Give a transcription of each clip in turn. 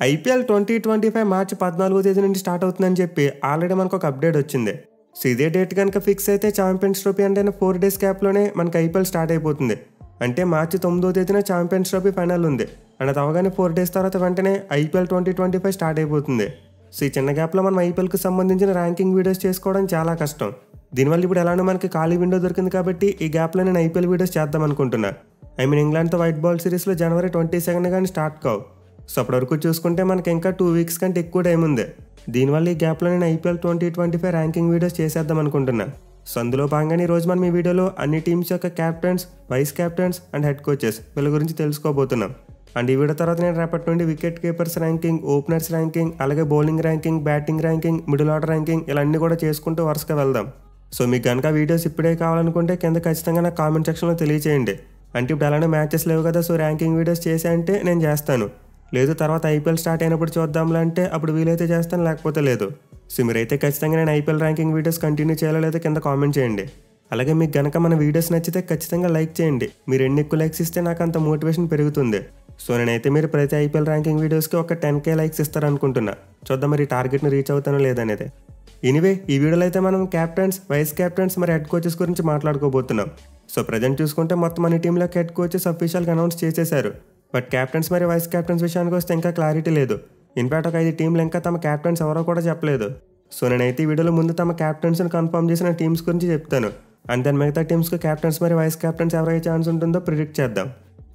IPL 2025 మార్చి 14వ తేదీ నుండి start అవుతుందని చెప్పి ఆల్రెడీ మనకు ఒక అప్డేట్ వచ్చింది. సో ఇదే డేట్ కనుక ఫిక్స్ అయితే ఛాంపియన్స్ ట్రోఫీ అంటే 4 డేస్ క్యాప్లోనే మనకి ఐపీఎల్ స్టార్ట్ అయిపోతుంది. అంటే మార్చి 9వ తేదీన ఛాంపియన్స్ ట్రోఫీ ఫైనల్ ఉంది. అండ్ అది అవగానే 4 డేస్ తర్వాత వెంటనే ఐపీఎల్ 2025 స్టార్ట్ అయిపోతుంది. సో ఈ చిన్న గ్యాప్లో మనం ఐపీఎల్కి సంబంధించిన ర్యాంకింగ్ వీడియోస్ చేసుకోవడం చాలా కష్టం. దీనివల్ల ఇప్పుడు ఎలానో మనకి ఖాళీ విండో దొరికింది కాబట్టి ఈ గ్యాప్లో నేను ఐపీఎల్ వీడియోస్ చేద్దాం అనుకుంటున్నా. ఇంగ్లాండ్తో వైట్ బాల్ సిరీస్లో జనవరి 22 కానీ స్టార్ట్ కావు. సో అప్పటి వరకు చూసుకుంటే మనకి ఇంకా 2 వీక్స్ కంటే ఎక్కువ టైం ఉంది. దీనివల్ల ఈ గ్యాప్లో నేను ఐపీఎల్ 2025 ర్యాంకింగ్ వీడియోస్ చేసేద్దాం అనుకుంటున్నా. సో అందులో భాగంగానే ఈరోజు మనం ఈ వీడియోలో అన్ని టీమ్స్ యొక్క captains, vice captains and head coaches వీళ్ళ గురించి తెలుసుకోబోతున్నాం. అండ్ ఈ వీడియో తర్వాత నేను రేపటి నుండి wicket keepers ranking, openers ranking, అలాగే bowling ranking, batting ranking, middle order ranking ఇలా అన్ని కూడా చేసుకుంటూ వరుసగా వెళ్దాం. సో మీకు కనుక వీడియోస్ ఇప్పుడే కావాలనుకుంటే కింద ఖచ్చితంగా నా కామెంట్ సెక్షన్లో తెలియచేయండి. అంటే ఇప్పుడు అలానే మ్యాచెస్ లేవు కదా, సో ర్యాంకింగ్ వీడియోస్ చేసే అంటే నేను చేస్తాను. లేదు తర్వాత ఐపీఎల్ స్టార్ట్ అయినప్పుడు చూద్దాంలే అంటే అప్పుడు వీలైతే చేస్తాను, లేకపోతే లేదు. సో మీరైతే ఖచ్చితంగా నేను ఐపీఎల్ ర్యాంకింగ్ వీడియోస్ కంటిన్యూ చేయాలో లేదో కింద కామెంట్ చేయండి. అలాగే మీకు గనక మన వీడియోస్ నచ్చితే ఖచ్చితంగా లైక్ చేయండి. మీరు ఎన్ని ఎక్కువ లైక్స్ ఇస్తే నాకు అంత మోటివేషన్ పెరుగుతుంది. సో నేనైతే మీరు ప్రతి ఐపీఎల్ ర్యాంకింగ్ వీడియోస్కి ఒక 10K లైక్స్ ఇస్తారనుకుంటున్నా. చూద్దాం మరి టార్గెట్ని రీచ్ అవుతానో లేదనేది. ఎనీవే ఈ వీడియోలో అయితే మనం క్యాప్టెన్స్, వైస్ క్యాప్టెన్స్ మరి హెడ్ కోచెస్ గురించి మాట్లాడుకోబోతున్నాం. సో ప్రజెంట్ చూసుకుంటే మొత్తం అన్ని టీంలోకి హెడ్ కోచెస్ అఫీషియల్గా అనౌన్స్ చేసేశారు. బట్ క్యాప్టెన్స్ మరి వైస్ క్యాప్టెన్స్ విషయానికి వస్తే ఇంకా క్లారిటీ లేదు. ఇన్ఫాక్ట్ ఒక 5 టీంలు ఇంకా తమ క్యాప్టెన్స్ ఎవరో కూడా చెప్పలేదు. సో నేనైతే ఈ వీడియోలో ముందు తమ క్యాప్టెన్స్ని కన్ఫర్మ్ చేసిన టీమ్స్ గురించి చెప్తాను. అండ్ దాని మిగతా టీమ్స్కి క్యాప్టెన్స్ మరి వైస్ క్యాప్టెన్స్ ఎవరైతే ఛాన్స్ ఉంటుందో ప్రిడిక్ట్ చేద్దాం.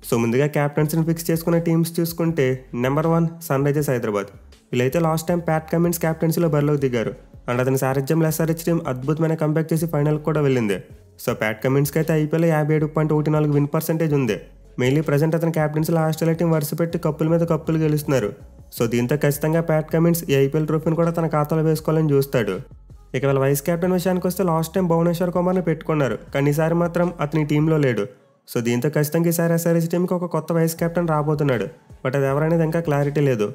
సో ముందుగా క్యాప్టెన్స్ని ఫిక్స్ చేసుకున్న టీమ్స్ చూసుకుంటే నెంబర్ 1 సన్ రైజర్స్ హైదరాబాద్. వీళ్ళైతే లాస్ట్ టైం ప్యాట్ కమిన్స్ క్యాప్టెన్సీలో బరిలోకి దిగారు. అండ్ అతని సారథ్యంలో ఎస్ఆర్హెచ్ టీం అద్భుతమైన కంబ్యాక్ చేసి ఫైనల్కి కూడా వెళ్ళింది. సో ప్యాట్ కమిన్స్కి అయితే ఐపీఎల్ 57.14 విన్ పర్సెంటేజ్ ఉంది. మెయిన్లీ ప్రజెంట్ అతని క్యాప్టెన్సీలో ఆస్ట్రేలియా టీం వరుస పెట్టి కప్పుల మీద కప్పులు గెలుస్తున్నారు. సో దీంతో ఖచ్చితంగా ప్యాట్ కమిన్స్ ఈ ఐపీఎల్ ట్రోఫీని కూడా తన ఖాతాలో వేసుకోవాలని చూస్తాడు. ఇక వీళ్ళ వైస్ క్యాప్టెన్ విషయానికి వస్తే లాస్ట్ టైం భువనేశ్వర్ కుమార్ని పెట్టుకున్నారు, కానీ ఈసారి మాత్రం అతని టీంలో లేడు. సో దీంతో ఖచ్చితంగా ఈసారి ఎస్ఆర్హెచ్ టీంకి ఒక కొత్త వైస్ క్యాప్టెన్ రాబోతున్నాడు. బట్ అది ఎవరనేది ఇంకా క్లారిటీ లేదు.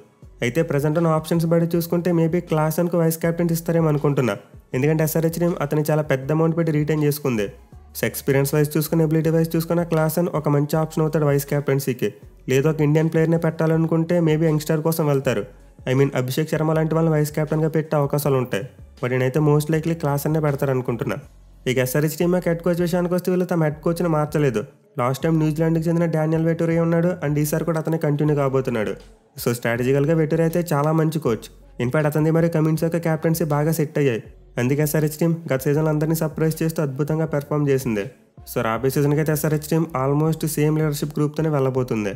అయితే ప్రజెంట్ ఉన్న ఆప్షన్స్ బట్టి చూసుకుంటే మేబీ క్లాసన్కు వైస్ క్యాప్టెన్స్ ఇస్తారేమో అనుకుంటున్నా. ఎందుకంటే ఎస్ఆర్హెచ్ టీం అతని చాలా పెద్ద అమౌంట్ పెట్టి రీటైన్ చేసుకుంది. సో ఎక్స్పీరియన్స్ వైజ్ చూసుకుని, ఎబిలిటీ వైజ్ చూసుకున్న క్లాసన్ ఒక మంచి ఆప్షన్ అవుతాడు వైస్ క్యాప్టెన్సీకి. లేదు ఒక ఇండియన్ ప్లేయర్నే పెట్టాలనుకుంటే మేబీ యంగ్స్టర్ కోసం వెళ్తారు. అభిషేక్ శర్మ లాంటి వాళ్ళని వైస్ క్యాప్టెన్గా పెట్టే అవకాశాలు ఉంటాయి. బట్ నేనైతే మోస్ట్ లైక్లీ క్లాసన్నే పెడతారనుకుంటున్నా. ఇక ఎస్ఆర్హెచ్ టీమ్ హెడ్ కోచ్ విషయానికి వస్తే వీళ్ళు తమ హెడ్ కోచ్ని మార్చలేదు. లాస్ట్ టైం న్యూజిలాండ్కి చెందిన డానియల్ వెటూరియా ఉన్నాడు. అండ్ ఈసారి కూడా అతనే కంటిన్యూ కాబోతున్నాడు. సో స్ట్రాటజికల్గా వెటూరియా అయితే చాలా మంచి కోచ్. ఇన్ఫాక్ట్ అతని మరి కమిన్స్ యొక్క క్యాప్టెన్సీ బాగా సెట్ అయ్యాయి. అందుకే ఎస్ఆర్హెచ్ టీం గత సీజన్లో అందరినీ సర్ప్రైజ్ చేస్తూ అద్భుతంగా పెర్ఫామ్ చేసింది. సో రాబోయే సీజన్కి అయితే SRH team almost same leadership గ్రూప్తోనే వెళ్ళబోతుంది.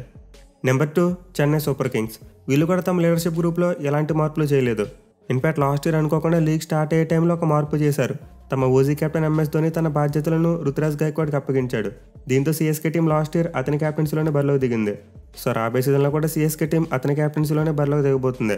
Number 2 Chennai Super Kings. వీళ్ళు కూడా తమ లీడర్షిప్ గ్రూప్లో ఎలాంటి మార్పులు చేయలేదు. ఇన్ఫాక్ట్ లాస్ట్ ఇయర్ అనుకోకుండా లీగ్ స్టార్ట్ అయ్యే టైంలో ఒక మార్పు చేశారు. తమ ఓజీ కెప్టెన్ ఎంఎస్ ధోని తన బాధ్యతలను రుతురాజ్ గైక్వాడ్కి అప్పగించాడు. దీంతో సిఎస్కే టీం లాస్ట్ ఇయర్ అతని క్యాప్టెన్సీలోనే బరిలోకి దిగింది. సో రాబోయే సీజన్లో కూడా సిఎస్కే టీం అతని క్యాప్టెన్సీలోనే బరిలోకి దిగబోతుంది.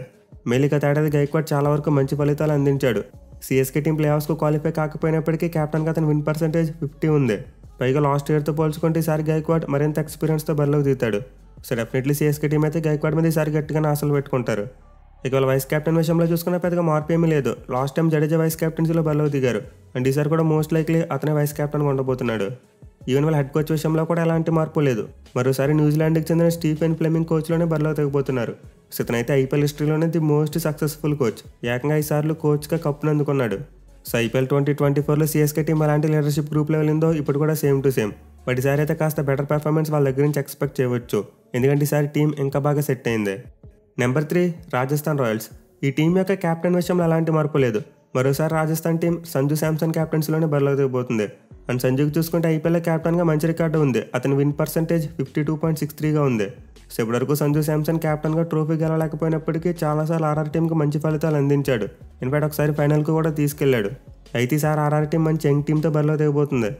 మెయిన్లీ గత ఏడాది గైక్వాడ్ చాలా వరకు మంచి ఫలితాలు అందించాడు. సిఎస్కే టీం ప్లే ఆఫ్స్కు క్వాలిఫై కాకపోయినప్పటికీ క్యాప్టెన్గా అతని విన్ పర్సెంటేజ్ 50 ఉంది. పైగా లాస్ట్ ఇయర్తో పోల్చుకుంటే ఈసారి గైక్వాడ్ మరింత ఎక్స్పీరియన్స్తో బరిలోకి దిగుతాడు. సో డెఫినెట్లీ సిఎస్కే టీం అయితే గైక్వాడ్ మీద ఈసారి గట్టిగానే ఆశలు పెట్టుకుంటారు. ఇక వాళ్ళ వైస్ క్యాప్టెన్ విషయంలో చూసుకున్న పెద్దగా మార్పు ఏమీ లేదు. లాస్ట్ టైం జడేజా వైస్ క్యాప్టెన్సీలో బరిలోకి దిగారు. అండ్ ఈసారి కూడా మోస్ట్ లైక్లీ అతనే వైస్ క్యాప్టెన్గా ఉండబోతున్నాడు. ఈవెన్ వాళ్ళ హెడ్ కోచ్ విషయంలో కూడా ఎలాంటి మార్పు లేదు. మరోసారి న్యూజిలాండ్కి చెందిన స్టీఫెన్ ఫ్లెమింగ్ కోచ్లోనే బరిలోకి దిగబోతున్నారు. సో ఇతనైతే ఐపీఎల్ హిస్టరీలోనే ది మోస్ట్ సక్సెస్ఫుల్ కోచ్. ఏకంగా 5 సార్లు కోచ్గా కప్పును అందుకున్నాడు. సో ఐపీఎల్ 2024లో సిఎస్కే టీం అలాంటి లీడర్షిప్ గ్రూప్లో వెళ్ళిందో ఇప్పుడు కూడా సేమ్ టు సేమ్. బట్ ఈసారి అయితే కాస్త బెటర్ పెర్ఫార్మెన్స్ వాళ్ళ దగ్గర నుంచి ఎక్స్పెక్ట్ చేయవచ్చు. ఎందుకంటే ఈసారి టీం ఇంకా బాగా సెట్ అయింది. Number 3 Rajasthan Royals. ఈ టీం యొక్క క్యాప్టెన్ విషయంలో ఎలాంటి మార్పు లేదు. మరోసారి రాజస్థాన్ టీం సంజు శాంసన్ క్యాప్టెన్సీలోనే బరిలోకి దిగబోతుంది. అండ్ సంజుకి చూసుకుంటే ఐపీఎల్ క్యాప్టెన్గా మంచి రికార్డు ఉంది. అతని విన్ పర్సెంటేజ్ 52.63గా ఉంది. సో ఇప్పటివరకు సంజు శాంసన్ క్యాప్టెన్గా ట్రోఫీ గెలవలేకపోయినప్పటికీ చాలాసార్లు ఆర్ఆర్ టీంకి మంచి ఫలితాలు అందించాడు. ఇన్ఫాక్ట్ ఒకసారి ఫైనల్కు కూడా తీసుకెళ్లాడు. అయితే ఈసారి ఆర్ఆర్ టీం మంచి యంగ్ టీంతో బరిలోకి దిగబోతుంది.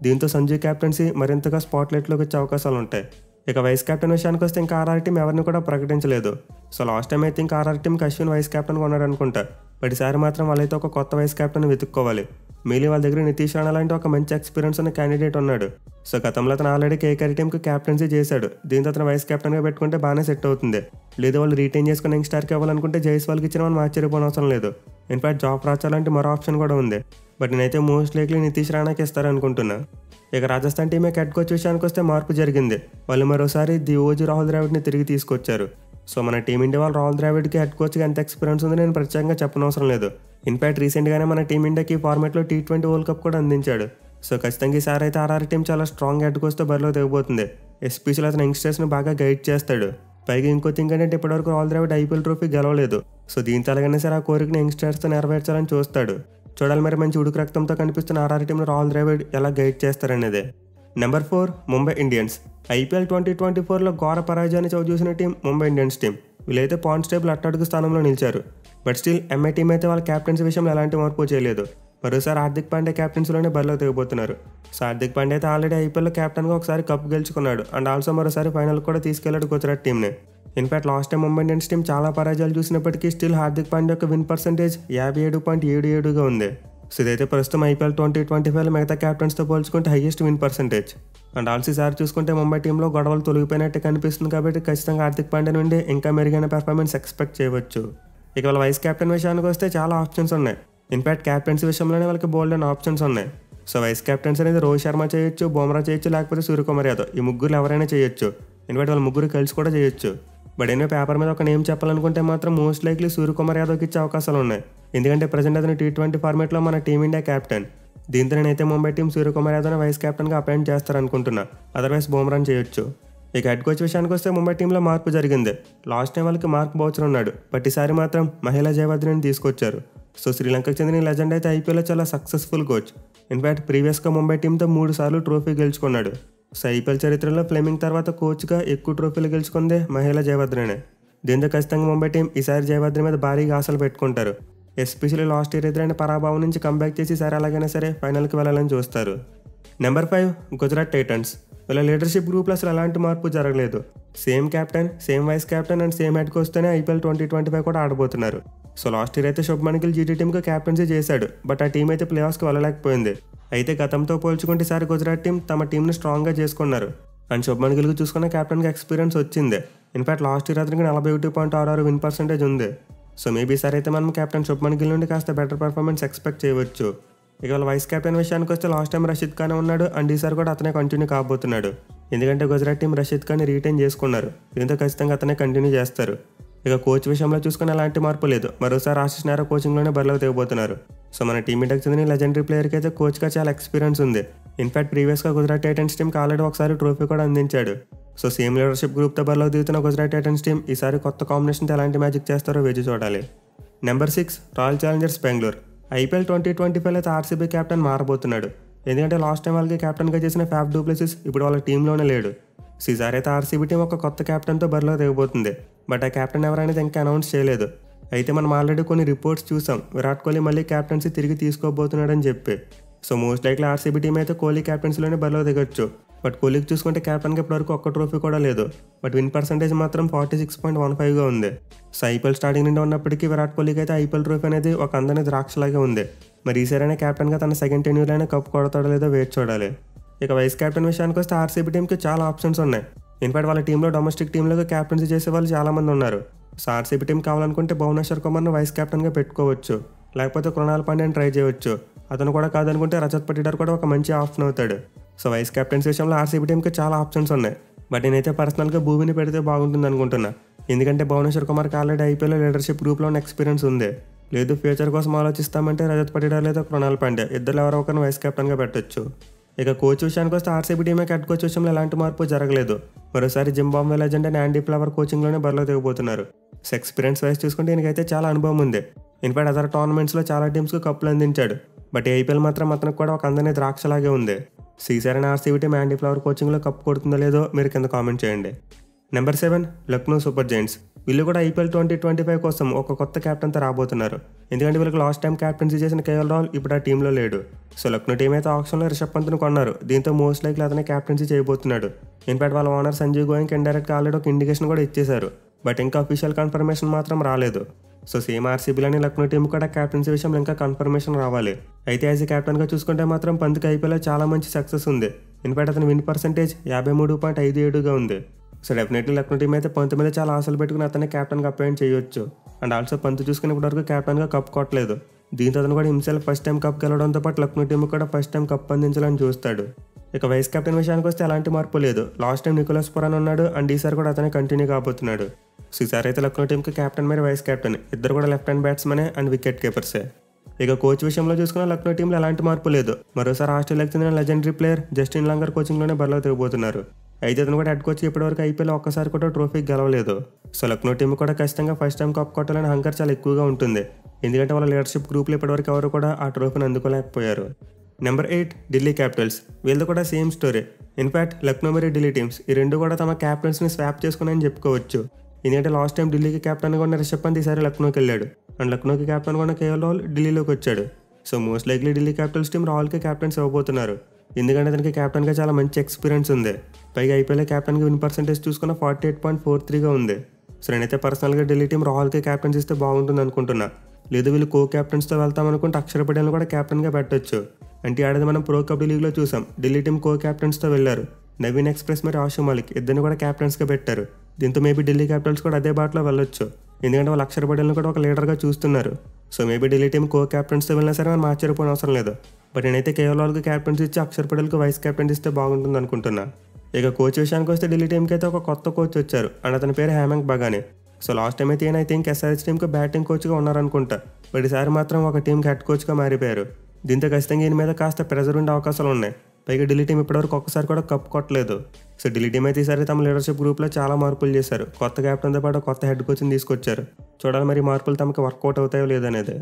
దీంతో సంజు క్యాప్టెన్సీ మరింతగా స్పాట్లైట్లోకి వచ్చే అవకాశాలు ఉంటాయి. ఇక వైస్ క్యాప్టెన్ విషయానికి వస్తే ఇంకా ఆర్ఆర్ టీం ఎవరిని కూడా ప్రకటించలేదు. సో లాస్ట్ టైం అయితే ఇంకా ఆర్ఆర్ టీంకి అశ్విన్ వైస్ క్యాప్టెన్గా ఉన్నాడు అనుకుంటా. బట్ ఈసారి మాత్రం వాళ్ళైతే ఒక కొత్త వైస్ క్యాప్టెన్ వెతుక్కోవాలి. మెయిన్లీ వాళ్ళ దగ్గర నితీష్ రాణా లాంటి ఒక మంచి ఎక్స్పీరియన్స్ ఉన్న క్యాండిడేట్ ఉన్నాడు. సో గతంలో అతను ఆల్రెడీ కేకేఆర్ టీంకి క్యాప్టెన్సీ చేశాడు. దీంతో అతను వైస్ క్యాప్టెన్గా పెట్టుకుంటే బాగానే సెట్ అవుతుంది. లేదా వాళ్ళు రీటైన్ చేసుకుని యంగ్స్టార్కి ఇవ్వాలనుకుంటే జైస్వాల్కి ఇచ్చిన మనం ఆశ్చర్యపోనవసరం లేదు. ఇన్ఫాక్ట్ జాఫ్ రాచా లాంటి మరో ఆప్షన్ కూడా ఉంది. బట్ నేనైతే మోస్ట్ లైక్లీ నితీష్ రాణాకి ఇస్తారనుకుంటున్నా. ఇక రాజస్థాన్ టీమే హెడ్ కోచ్ విషయానికి వస్తే మార్పు జరిగింది. వాళ్ళు మరోసారి ది ఓజీ రాహుల్ ద్రావిడ్ని తిరిగి తీసుకొచ్చారు. సో మన టీమిండియా వాళ్ళు రాహుల్ ద్రావిడ్కి హెడ్ కోచ్గా ఎంత ఎక్స్పీరియన్స్ ఉందో నేను ప్రత్యేకంగా చెప్పనవసరం లేదు. ఇన్ఫాక్ట్ రీసెంట్గానే మన టీమిండియాకి ఈ ఫార్మాట్లో T20 వరల్డ్ కప్ కూడా అందించాడు. సో ఖచ్చితంగా ఈసారి అయితే ఆర్ఆర్ టీం చాలా స్ట్రాంగ్ హెడ్ కోచ్తో బరిలో దిగబోతుంది. ఎస్పెషల్లీ అతను యంగ్స్టర్స్ని బాగా గైడ్ చేస్తాడు. పైగా ఇంకో థింగ్ ఏంటంటే ఇప్పటివరకు రాహుల్ ద్రావిడ్ IPL ట్రోఫీ గెలవలేదు. సో దీంతో ఎలాగైనా సరే ఆ కోరికని యంగ్స్టర్స్తో నెరవేర్చాలని చూస్తాడు. చూడాలి మరి మంచి ఉడుకు రక్తంతో కనిపిస్తున్న ఆర్ఆర్ టీంలో రాహుల్ ద్రావిడ్ ఎలా గైడ్ చేస్తారనేది. Number 4 Mumbai Indians. IPL 2024లో ఘోర పరాజయాన్ని చవిచూసిన టీం ముంబై ఇండియన్స్ టీం. వీళ్ళైతే పాయింట్స్ టేబుల్ అట్టడుగు స్థానంలో నిలిచారు. బట్ స్టిల్ ఎంఐ టీం అయితే వాళ్ళ క్యాప్టెన్సీ విషయంలో ఎలాంటి మార్పు చేయలేదు. మరోసారి హార్దిక్ పాండ్యా క్యాప్టెన్సీలోనే బరిలో దిగబోతున్నారు. సో హార్దిక్ పాండ్యా అయితే ఆల్రెడీ IPLలో క్యాప్టెన్గా ఒకసారి కప్ గెలుచుకున్నాడు అండ్ ఆల్సో మరోసారి ఫైనల్ కూడా తీసుకెళ్లాడు గుజరాత్ టీంని. In fact last time Mumbai Indians team చాలా పరాజయాలు చూసినప్పటికీ స్టిల్ హార్దిక్ పాండ్యా యొక్క విన్ పర్సెంటేజ్ 57.77గా ఉంది. సో ఇదైతే ప్రస్తుతం IPL 2025లో మిగతా క్యాప్టెన్స్తో పోల్చుకుంటే highest win percentage. And also ఈసారి చూసుకుంటే ముంబై టీంలో గొడవలు తొలగిపోయినట్టే కనిపిస్తుంది కాబట్టి ఖచ్చితంగా హార్దిక్ పాండ్యా నుండి ఇంకా మెరుగైన పెర్ఫార్మెన్స్ ఎక్స్పెక్ట్ చేయవచ్చు. ఇక వాళ్ళ వైస్ కెప్టెన్ విషయానికి వస్తే చాలా ఆప్షన్స్ ఉన్నాయి. ఇన్ఫాక్ట్ క్యాప్టెన్సీ విషయంలోనే వాళ్ళకి బోల్డ్ అండ్ ఆప్షన్స్ ఉన్నాయి. సో వైస్ కెప్టెన్స్ అనేది రోహిత్ శర్మ చేయొచ్చు, బుమ్రా చేయొచ్చు, లేకపోతే సూర్యకుమార్ యాదవ్. ఈ ముగ్గురు ఎవరైనా చేయొచ్చు. ఇన్ఫాక్ట్ వాళ్ళ ముగ్గురు కలిసి కూడా చేయొచ్చు. బట్ ఎన్నో పేపర్ మీద ఒక నేమ్ చెప్పాలనుకుంటే మాత్రం మోస్ట్ లైక్లీ సూర్యకుమార్ యాదవ్కి ఇచ్చే అవకాశాలు ఉన్నాయి. ఎందుకంటే ప్రజెంట్ అతను T20 ఫార్మేట్లో మన టీమిండియా క్యాప్టెన్. దీంతో నేనైతే ముంబై టీం సూర్యకుమార్ యాదవ్ని వైస్ కెప్టెన్గా అపాయింట్ చేస్తారనుకుంటున్నా. అదర్వైజ్ బుమ్రాని చేయొచ్చు. ఇక హెడ్ కోచ్ విషయానికి వస్తే ముంబై టీంలో మార్పు జరిగింది. లాస్ట్ టైం వాళ్ళకి మార్క్ బౌచర్ ఉన్నాడు. బట్ ఈసారి మాత్రం మహిళా జయవర్ధనిని తీసుకొచ్చారు. సో శ్రీలంకకు చెందిన లెజెండ్ అయితే IPLలో చాలా సక్సెస్ఫుల్ కోచ్. ఇన్ఫాక్ట్ ప్రీవియస్గా ముంబై టీంతో 3 సార్లు ట్రోఫీ గెలుచుకున్నాడు. సో IPL చరిత్రలో ఫ్లెమింగ్ తర్వాత కోచ్గా ఎక్కువ ట్రోఫీలు గెలుచుకుందే మహిళా జయవర్ధనే. దీంతో ఖచ్చితంగా ముంబై టీం ఈసారి జయవర్ధన్ మీద భారీగా ఆశలు పెట్టుకుంటారు. ఎస్పెషల్లీ లాస్ట్ ఇయర్ ఎదురైన పరాభావం నుంచి కంబ్యాక్ చేసి ఈసారి ఎలాగైనా సరే ఫైనల్కి వెళ్ళాలని చూస్తారు. Number 5 Gujarat Titans. వీళ్ళ లీడర్షిప్ గ్రూప్లో అసలు ఎలాంటి మార్పు జరగలేదు. Same captain, same vice captain and same head కోచ్తోనే IPL 2025 కూడా ఆడబోతున్నారు. సో లాస్ట్ ఇయర్ అయితే శుభ్మన్ గిల్ GT టీంకి క్యాప్టెన్సీ చేశాడు. బట్ ఆ టీం అయితే ప్లే ఆఫ్స్కి వెళ్ళలేకపోయింది. అయితే గతంతో పోల్చుకుంటే ఈసారి గుజరాత్ టీం తమ టీంని స్ట్రాంగ్గా చేసుకున్నారు. అండ్ శుభ్మన్ గిల్కి చూసుకున్న క్యాప్టెన్గా ఎక్స్పీరియన్స్ వచ్చింది. ఇన్ఫాక్ట్ లాస్ట్ ఇయర్ అతనికి 41.66 విన్ పర్సెంటేజ్ ఉంది. సో మేబీ ఈసారి అయితే మనం క్యాప్టెన్ శుభ్మన్ గిల్ నుండి కాస్త బెటర్ పర్ఫార్మెన్స్ ఎక్స్పెక్ట్ చేయవచ్చు. ఇక వాళ్ళ వైస్ కెప్టెన్ విషయానికి వస్తే లాస్ట్ టైం రషీద్ ఖాన్ ఉన్నాడు అండ్ ఈసారి కూడా అతనే కంటిన్యూ కాబోతున్నాడు. ఎందుకంటే గుజరాత్ టీం రషీద్ ఖాన్ని రీటైన్ చేసుకున్నారు. దీంతో ఖచ్చితంగా అతనే కంటిన్యూ చేస్తారు. ఇక కోచ్ విషయంలో చూసుకుని ఎలాంటి మార్పు లేదు. మరోసారి ఆశిష్ నెహ్రా కోచింగ్లోనే బరిలోకి దిగబోతున్నారు. సో మన టీమిండియాకి చెందిన లెజెండరీ ప్లేయర్కి అయితే కోచ్గా చాలా ఎక్స్పీరియన్స్ ఉంది. ఇన్ఫాక్ట్ ప్రీవియస్గా గుజరాత్ టైటన్స్ టీంకి ఆల్రెడీ ఒకసారి ట్రోఫీ కూడా అందించాడు. సో సేమ్ లీడర్షిప్ గ్రూప్తో బరిలోకి దిగుతున్న గుజరాత్ టైటన్స్ టీం ఈసారి కొత్త కాంబినేషన్తో ఎలాంటి మ్యాజిక్ చేస్తారో వేచి చూడాలి. Number 6 royal Challengers Bengaluru. IPL 2025 అయితే RCB క్యాప్టెన్ మారబోతున్నాడు. ఎందుకంటే లాస్ట్ టైం వాళ్ళకి క్యాప్టెన్గా చేసిన ఫ్యాఫ్ డూ ప్లెసిస్ ఇప్పుడు వాళ్ళ టీంలోనే లేడు. ఈసారి అయితే RCB టీం ఒక కొత్త క్యాప్టెన్తో బరిలో దిగబోతుంది. బట్ ఆ క్యాప్టెన్ ఎవరైనా ఇంకా అనౌన్స్ చేయలేదు. అయితే మనం ఆల్రెడీ కొన్ని రిపోర్ట్స్ చూసాం విరాట్ కోహ్లీ మళ్ళీ క్యాప్టెన్సీ తిరిగి తీసుకోబోతున్నాడని చెప్పి. So most likely RCB team అయితే కోహ్లీ క్యాప్టెన్సీలోనే బరిలో దిగొచ్చు. బట్ కోహ్లీకి చూసుకుంటే క్యాప్టెన్గా ఇప్పటివరకు ఒక్క ట్రోఫీ కూడా లేదు. బట్ విన్ పర్సెంటేజ్ మాత్రం 46.15గా ఉంది. సో IPL స్టార్టింగ్ నుండి ఉన్నప్పటికీ విరాట్ కోహ్లీకి అయితే IPL ట్రోఫీ అనేది ఒక అందని ద్రాక్షలాగే ఉంది. మరి ఈసారైనా క్యాప్టెన్గా తన సెకండ్ టెన్యూర్లోనే కప్ కొడతాడో లేదో వేచి చూడాలి. ఇక వైస్ క్యాప్టెన్ విషయానికి వస్తే RCB టీంకి చాలా ఆప్షన్స్ ఉన్నాయి. ఇన్ఫాక్ట్ వాళ్ళ టీంలో డొమెస్టిక్ టీంలో క్యాప్టెన్సీ చేసే వాళ్ళు చాలామంది ఉన్నారు. సో RCB టీం కావాలనుకుంటే భువనేశ్వర్ కుమార్ను వైస్ క్యాప్టెన్గా పెట్టుకోవచ్చు. లేకపోతే కృణాల్ పాండ్యాని ట్రై చేయవచ్చు. అతను కూడా కాదనుకుంటే రజత్ పటిదార్ కూడా ఒక మంచి ఆప్షన్ అవుతాడు. సో వైస్ క్యాప్టెన్సీ విషయంలో RCB టీంకి చాలా ఆప్షన్స్ ఉన్నాయి. బట్ నేనైతే పర్సనల్గా భూమిని పెడితే బాగుంటుంది అనుకుంటున్నా. ఎందుకంటే భువనేశ్వర్ కుమార్కి ఆల్రెడీ IPL లీడర్షిప్ గ్రూప్లో ఉన్న ఎక్స్పీరియన్స్ ఉంది. లేదు ఫ్యూచర్ కోసం ఆలోచిస్తామంటే రజత్ పటిదార్ లేదా కృణాల్ పాండ్యా ఇద్దరు ఎవరో ఒకరిని వైస్ కెప్టెన్గా పెట్టొచ్చు. ఇక కోచ్ విషయానికి వస్తే RCB టీమే హెడ్ కోచ్ విషయంలో ఎలాంటి మార్పు జరగలేదు. మరోసారి Zimbabwe legend and Andy Flower కోచింగ్లోనే బరిలో దిగబోతున్నారు. సో ఎక్స్పీరియన్స్ వైస్ చూసుకుంటే ఈయనకైతే చాలా అనుభవం ఉంది. ఇన్ఫాక్ట్ అదర్ టోర్నమెంట్స్లో చాలా టీమ్స్కి కప్పులు అందించాడు. బట్ IPL మాత్రం అతనికి కూడా ఒక అందని ద్రాక్షలాగే ఉంది. సో ఈసారి RCB టీం యాండీ ఫ్లవర్ కోచింగ్లో కప్పు కొడుతుందో లేదో మీరు కింద కామెంట్ చేయండి. Number 7 Lucknow Super Giants. వీళ్ళు కూడా IPL 2025 కోసం ఒక కొత్త క్యాప్టెన్తో రాబోతున్నారు. ఎందుకంటే వీళ్ళకి లాస్ట్ టైం క్యాప్టెన్సీ చేసిన KL రాహుల్ ఇప్పుడు ఆ టీంలో లేడు. సో లక్నో టీం అయితే ఆప్షన్లో రిషబ్ పంత్ను కొన్నారు. దీంతో మోస్ట్ లైక్లీ అతనే క్యాప్టెన్సీ చేయబోతున్నాడు. ఇన్ఫాక్ట్ వాళ్ళ ఓనర్ సంజీవ్ గోయంకి ఇండైరెక్ట్గా ఆల్రెడీ ఒక ఇండికేషన్ కూడా ఇచ్చేశారు. బట్ ఇంకా అఫీషియల్ కన్ఫర్మేషన్ మాత్రం రాలేదు. సో సేమ్ RCBలోని లక్నో టీం కూడా క్యాప్టెన్సీ విషయంలో ఇంకా కన్ఫర్మేషన్ రావాలి. అయితే యాజ్ క్యాప్టెన్గా చూసుకుంటే మాత్రం పంత్కి IPLలో చాలా మంచి సక్సెస్ ఉంది. ఇన్ఫాక్ట్ అతని విన్ పర్సెంటేజ్ 53.57గా ఉంది. సో డెఫినెట్లీ లక్నో టీం అయితే పంత్ మీద చాలా ఆశలు పెట్టుకుని అతన్ని క్యాప్టెన్గా అపాయింట్ చేయొచ్చు. అండ్ ఆల్సో పంత్ చూసుకుని ఇప్పటివరకు క్యాప్టెన్గా కప్ కొట్టలేదు. దీంతో అతను కూడా హిమ్సెల్ఫ్ ఫస్ట్ టైం కప్ గెలవడంతో పాటు లక్నో టీం కూడా ఫస్ట్ టైం కప్ అందించాలని చూస్తాడు. ఇక వైస్ కెప్టెన్ విషయానికి వస్తే ఎలాంటి మార్పు లేదు. లాస్ట్ టైం నికోలస్ పురాన్ ఉన్నాడు అండ్ ఈసారి కూడా అతనే కంటిన్యూ కాబోతున్నాడు. సో ఈసారి అయితే లక్నో టీంకి కెప్టెన్ మరి వైస్ కెప్టెన్ ఇద్దరు కూడా లెఫ్ట్ హ్యాండ్ బ్యాట్స్మెనే అండ్ వికెట్ కీపర్సే. ఇక కోచ్ విషయంలో చూసుకున్న లక్నో టీంలో ఎలాంటి మార్పు లేదు. మరోసారి ఆస్ట్రేలియాకి చెందిన లెజెండరీ ప్లేయర్ జస్టిన్ లాంగర్ కోచింగ్లోనే బరిలో తిరగబోతున్నారు. అయితే అతను కూడా హెడ్ కోచ్ ఇప్పటివరకు ఐపీఎల్ ఒక్కసారి కూడా ట్రోఫీ గెలవలేదు. సో లక్నో టీం కూడా ఖచ్చితంగా ఫస్ట్ టైం కప్ కొట్టాలని హంకర్ చాలా ఎక్కువగా ఉంటుంది. ఎందుకంటే వాళ్ళ లీడర్షిప్ గ్రూప్లో ఇప్పటివరకు ఎవరు కూడా ఆ ట్రోఫీని అందుకోలేకపోయారు. Number 8 Delhi Capitals. వీళ్ళు కూడా సేమ్ స్టోరీ. ఇన్ఫాక్ట్ లక్నో మరియు ఢిల్లీ టీమ్స్ ఈ రెండు కూడా తమ క్యాప్టెన్స్ని స్వాప్ చేసుకున్నాయని చెప్పుకోవచ్చు. ఎందుకంటే లాస్ట్ టైం ఢిల్లీకి కెప్టెన్గా ఉన్న రిషబ్ పంత్ ఈసారి లక్నోకి వెళ్ళాడు అండ్ లక్నోకి కెప్టెన్గా ఉన్న కేఎల్ రాహుల్ ఢిల్లీలోకి వచ్చాడు. So most likely Delhi Capitals team రాహుల్కి కెప్టెన్స్ ఇవ్వబోతున్నారు. ఎందుకంటే అతనికి కెప్టెన్గా చాలా మంచి ఎక్స్పీరియన్స్ ఉంది. పైగా ఐపీఎల్ క్యాప్టెన్కి విన్ పర్సెంటేజ్ చూసుకున్న 48.43గా ఉంది. సో నేనైతే పర్సనల్గా ఢిల్లీ టీం రాహుల్కి క్యాప్టెన్స్ ఇస్తే బాగుంటుంది అనుకుంటున్నా. లేదు వీళ్ళు కో క్యాప్టెన్స్తో వెళ్తామనుకుంటే అక్షర్ పటేల్ని కూడా క్యాప్టెన్గా పెట్టొచ్చు. అంటే ఆడది మనం ప్రో కబడ్డీ లీగ్లో చూసాం. ఢిల్లీ టీం కో క్యాప్టెన్స్తో వెళ్లారు. నవీన్ ఎక్స్ప్రెస్ మరి ఆషు మాలిక్ ఇద్దరిని కూడా క్యాప్టెన్స్గా పెట్టారు. దీంతో మేబీ ఢిల్లీ క్యాపిటల్స్ కూడా అదే బాటలో వెళ్ళొచ్చు. ఎందుకంటే వాళ్ళు అక్షర్ పటేల్ని కూడా ఒక లీడర్గా చూస్తున్నారు. సో మేబీ ఢిల్లీ టీం కో క్యాప్టెన్స్తో వెళ్ళినా సరే మనం ఆశ్చర్యపోయిన అవసరం లేదు. బట్ నేనైతే కేఎల్ రాహుల్కి క్యాప్టెన్స్ ఇచ్చి అక్షర్ పటేల్కి వైస్ క్యాప్టెన్స్ ఇస్తే బాగుంటుంది అనుకుంటున్నా. ఇక కోచ్ విషయానికి వస్తే ఢిల్లీ టీంకి అయితే ఒక కొత్త కోచ్ వచ్చారు అండ్ అతని పేరు హేమంగ్ బగానే. సో లాస్ట్ టైం అయితే ఈయన ఐ థింక్ ఎస్ఆర్హెచ్ టీంకి బ్యాటింగ్ కోచ్గా ఉన్నారనుకుంటా. బట్ ఈసారి మాత్రం ఒక టీంకి హెడ్ కోచ్గా మారిపోయారు. దీంతో ఖచ్చితంగా ఈయన మీద కాస్త ప్రెజర్ ఉండే అవకాశాలు ఉన్నాయి. పైగా ఢిల్లీ టీం ఇప్పటివరకు ఒక్కసారి కూడా కప్ కొట్టలేదు. సో ఢిల్లీ టీం అయితే ఈసారి తమ లీడర్షిప్ గ్రూప్లో చాలా మార్పులు చేశారు. కొత్త క్యాప్టెన్తో పాటు కొత్త హెడ్ కోచ్ని తీసుకొచ్చారు. చూడాలి మరి మార్పులు తమకు వర్కౌట్ అవుతాయో లేదనేది.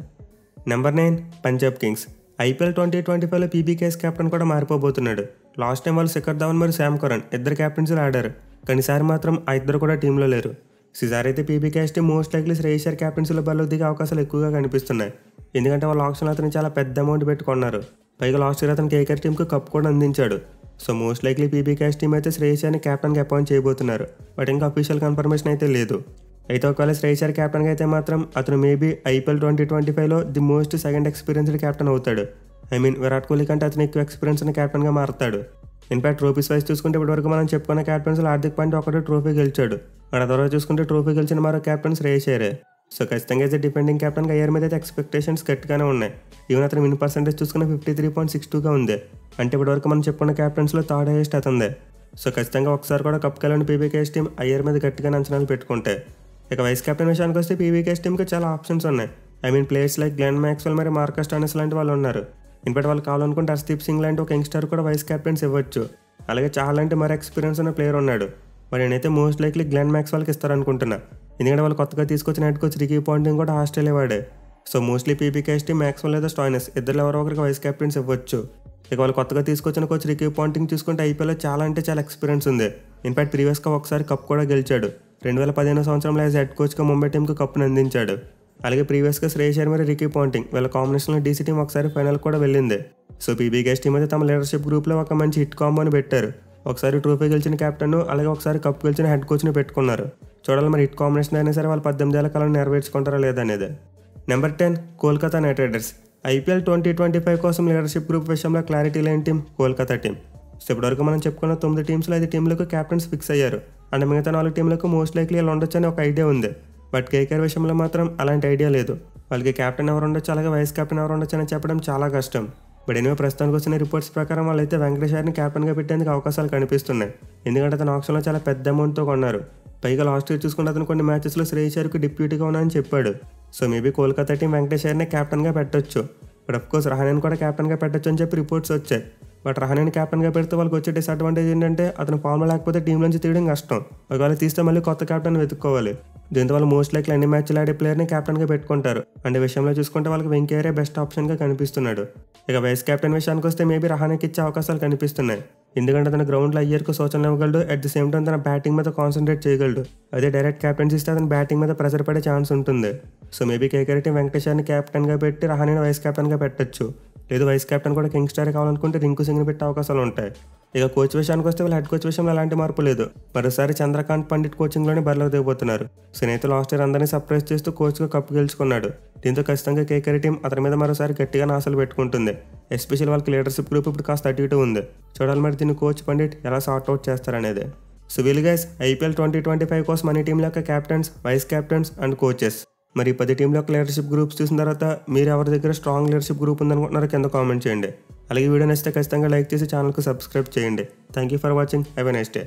Number 9 Punjab Kings. ఐపీఎల్ 2025లో పీబీకేఎస్ కెప్టెన్ కూడా మారిపోబోతున్నాడు. లాస్ట్ టైం వాళ్ళు శిఖర్ ధవన్ మరియు శామ్ కరన్ ఇద్దరు క్యాప్టెన్సీలు ఆడారు. కానీ ఈసారి మాత్రం ఆ ఇద్దరు కూడా టీంలో లేరు. ఈసారి అయితే PBKS team most likely Shreyas Iyer క్యాప్టెన్సీలో బరిలో దిగే అవకాశాలు ఎక్కువగా కనిపిస్తున్నాయి. ఎందుకంటే వాళ్ళు ఆప్షన్లో అతను చాలా పెద్ద అమౌంట్ పెట్టుకున్నారు. పైగా లాస్ట్ ఇయర్ అతను కేకేఆర్ టీంకి కప్ కూడా అందించాడు. So most likely PBKS team అయితే శ్రేయస్ అయ్యర్ని క్యాప్టెన్గా అపాయింట్ చేయబోతున్నారు. బట్ ఇంకా అఫీషియల్ కన్ఫర్మేషన్ అయితే లేదు. అయితే ఒకవేళ శ్రేయస్ అయ్యర్ క్యాప్టెన్గా అయితే మాత్రం అతను మేబీ ఐపీఎల్ 2025లో the most second experienced captain అవుతాడు. ఐ మీన్ విరాట్ కోహ్లీ కంటే అతను ఎక్కువ ఎక్స్పీరియన్స్ ఉన్న క్యాప్టెన్గా మారుతాడు. ఇన్ఫాక్ట్ ట్రోఫీస్ వైజ్ చూసుకుంటే ఇప్పటివరకు మనం చెప్పుకున్న క్యాప్టెన్స్లో హార్దిక్ పాండ్యా ఒకటే ట్రోఫీ గెలిచాడు. మన తర్వాత చూసుకుంటే ట్రోఫీ గెలిచిన మరో క్యాప్టెన్ శ్రేయస్ అయ్యరే. సో ఖచ్చితంగా అయితే డిఫెండింగ్ క్యాప్టెన్గా అయ్యర్ మీద అయితే ఎక్స్పెక్టేషన్స్ గట్టిగానే ఉన్నాయి. ఈవెన్ అతను విన్ పర్సెంటేజ్ చూసుకున్న 53.62గా ఉంది. అంటే ఇప్పటివరకు మనం చెప్పుకున్న క్యాప్టెన్స్లో థర్డ్ హైయెస్ట్ అతందే. సో ఖచ్చితంగా ఒకసారి కూడా కప్ గెలవని పీబీకేఎస్ టీం అయ్యర్ మీద గట్టిగానే అంచనాలు పెట్టుకుంటే. ఇక వైస్ కెప్టెన్ విషయానికి వస్తే పీబీకేఎస్ టీంకి చాలా ఆప్షన్స్ ఉన్నాయి. I mean players like Glenn Maxwell మరి మార్కస్ స్టాయినిస్ లాంటి వాళ్ళు ఉన్నారు. ఇన్ఫాక్ట్ వాళ్ళు కావాలనుకుంటే హర్షదీప్ సింగ్ లాంటి ఒక యంగ్స్టర్ కూడా వైస్ కెప్టెన్స్ ఇవ్వచ్చు. అలాగే చాలా అంటే మరి ఎక్స్పీరియన్స్ ఉన్న ప్లేయర్ ఉన్నాడు. మరి నేనైతే మోస్ట్ లైక్లీ గ్లెన్ మ్యాక్స్వెల్కి ఇస్తారనుకుంటున్నా. ఎందుకంటే వాళ్ళు కొత్తగా తీసుకొచ్చిన హెడ్ కోచ్ రికీ పాంటింగ్ కూడా ఆస్ట్రేలియా వాడే. So mostly PBKS team Maxwell లేదా స్టాయినిస్ ఇద్దరు ఎవరో ఒకరికి వైస్ కెప్టెన్స్ ఇవ్వచ్చు. ఇక వాళ్ళు కొత్తగా తీసుకొచ్చిన కోచ్ రికీ పాంటింగ్ చూసుకుంటే ఐపీఎల్లో చాలా అంటే చాలా ఎక్స్పీరియన్స్ ఉంది. ఇన్ఫాక్ట్ ప్రీవియస్గా ఒకసారి కప్ కూడా గెలిచాడు. 2015 సంవత్సరంలో యాజ్ హెడ్ కోచ్గా ముంబై టీంకి కప్ను అందించాడు. అలాగే ప్రీవియస్గా శ్రేయస్ అయ్యర్ మరియు రికీ పాంటింగ్ వీళ్ళ కాంబినేషన్లో డీసీ టీం ఒకసారి ఫైనల్ కూడా వెళ్ళింది. సో పీబీకేఎస్ టీం అయితే తమ లీడర్షిప్ గ్రూప్లో ఒక మంచి హిట్ కాంబోని పెట్టారు. ఒకసారి ట్రోఫీ గెలిచిన కెప్టెన్ అలాగే ఒకసారి కప్ గెలిచిన హెడ్ కోచ్ని పెట్టుకున్నారు. చూడాలి మరి హిట్ కాంబినేషన్ అయినా సరే వాళ్ళు 18 ఏళ్ల కాలం నెరవేర్చుకుంటారా లేదనేది. Number 10 Kolkata night riders. IPL 2025 కోసం లీడర్షిప్ గ్రూప్ విషయంలో క్లారిటీ లేని టీం కోల్కతా టీం. సో ఇప్పటివరకు మనం చెప్పుకున్న 9 టీమ్స్లో 5 టీంలకు క్యాప్టెన్స్ ఫిక్స్ అయ్యారు. అండ్ మిగతా 4 టీంలకు మోస్ట్ లైక్లీ వాళ్ళు ఉండొచ్చు అని ఒక ఐడియా ఉంది. బట్ కేకేఆర్ విషయంలో మాత్రం అలాంటి ఐడియా లేదు. వాళ్ళకి క్యాప్టెన్ ఎవరు ఉండొచ్చు అలాగే వైస్ క్యాప్టెన్ ఎవరు ఉండొచ్చు అని చెప్పడం చాలా కష్టం. బట్ ఎనివే ప్రస్తుతానికి వచ్చిన రిపోర్ట్స్ ప్రకారం వాళ్ళైతే వెంకటేష్ అయ్యర్ని క్యాప్టెన్గా పెట్టేందుకు అవకాశాలు కనిపిస్తున్నాయి. ఎందుకంటే అతను ఆప్షన్లో చాలా పెద్ద అమౌంట్తో కొన్నారు. పైగా లాస్ట్ ఇయర్ చూసుకుంటే అతను కొన్ని మ్యాచెస్లో శ్రేయస్ అయ్యర్కి డిప్యూటీగా ఉన్నానని చెప్పాడు. So maybe Kolkata team Venkatesh అయ్యర్ని క్యాప్టెన్గా పెట్టొచ్చు. బట్ అఫ్కోర్స్ రహానేని కూడా క్యాప్టెన్గా పెట్టొచ్చు అని చెప్పి రిపోర్ట్స్ వచ్చాయి. బట్ రహానేని క్యాప్టెన్గా పెడితే వాళ్ళకి వచ్చే డిసడ్వాంటేజ్ ఏంటంటే అతను ఫామ్లో లేకపోతే టీం నుంచి తీయడం కష్టం. ఒకవేళ తీస్తే మళ్ళీ కొత్త క్యాప్టెన్ వెతుక్కోవాలి. దీంతో వాళ్ళు మోస్ట్ లైక్లీ అన్ని మ్యాచ్లు ఆడే ప్లేయర్ని క్యాప్టెన్గా పెట్టుకుంటారు. అండ్ విషయంలో చూసుకుంటే వాళ్ళకి వెంకయ్యరే బెస్ట్ ఆప్షన్గా కనిపిస్తున్నాడు. ఇక వైస్ క్యాప్టెన్ విషయానికి వస్తే మేబీ రహానేకి ఇచ్చే అవకాశాలు కనిపిస్తున్నాయి. ఎందుకంటే తన గ్రౌండ్లో అయ్యర్కు సూచనలు ఇవ్వగలడు. అట్ ది సేమ్ టైం తన బ్యాటింగ్ మీద కాన్సన్ట్రేట్ చేయగలడు. అదే డైరెక్ట్ క్యాప్టెన్సీ ఇస్తే అతను బ్యాటింగ్ మీద ప్రెజర్ పడే ఛాన్స్ ఉంటుంది. So maybe KKR team Venkatesh అయ్యర్ని క్యాప్టెన్గా పెట్టి రహానేని వైస్ క్యాప్టెన్గా పెట్టచ్చు. లేదు వైస్ కెప్టెన్ కూడా కింగ్ స్టార్ కావాలనుకుంటే రింకు సింగ్ని పెట్టే అవకాశాలు ఉంటాయి. ఇక కోచ్ విషయానికి వస్తే వీళ్ళ హెడ్ కోచ్ విషయంలో ఎలాంటి మార్పు లేదు. మరోసారి చంద్రకాంత్ పండిట్ కోచింగ్లోనే బరిలోకి దిగబోతున్నారు. సో నేత లాస్ట్ ఇయర్ అందరినీ సర్ప్రైజ్ చేస్తూ కోచ్గా కప్పు గెలుచుకున్నాడు. దీంతో ఖచ్చితంగా కేకేఆర్ టీం అతని మీద మరోసారి గట్టిగా ఆశలు పెట్టుకుంటుంది. ఎస్పెషల్ వాళ్ళకి లీడర్షిప్ గ్రూప్ ఇప్పుడు కాస్త అటు ఇటు ఉంది. చూడాలి మరి దీన్ని కోచ్ పండిట్ ఎలా సార్ట్అవుట్ చేస్తారనేది. సో వీళ్ళు గైస్ ఐపీఎల్ 2025 కోసం అన్ని టీంల యొక్క captains, vice captains and coaches. మరి 10 టీంల యొక్క లీడర్షిప్ గ్రూప్స్ చూసిన తర్వాత మీరు ఎవరి దగ్గర స్ట్రాంగ్ లీడర్షిప్ గ్రూప్ ఉందనుకుంటున్నారో కింద కామెంట్ చేయండి. అలాగే వీడియో నచ్చితే ఖచ్చితంగా లైక్ చేసి ఛానల్కి సబ్స్క్రైబ్ చేయండి. Thank you for watching. Have a nice day.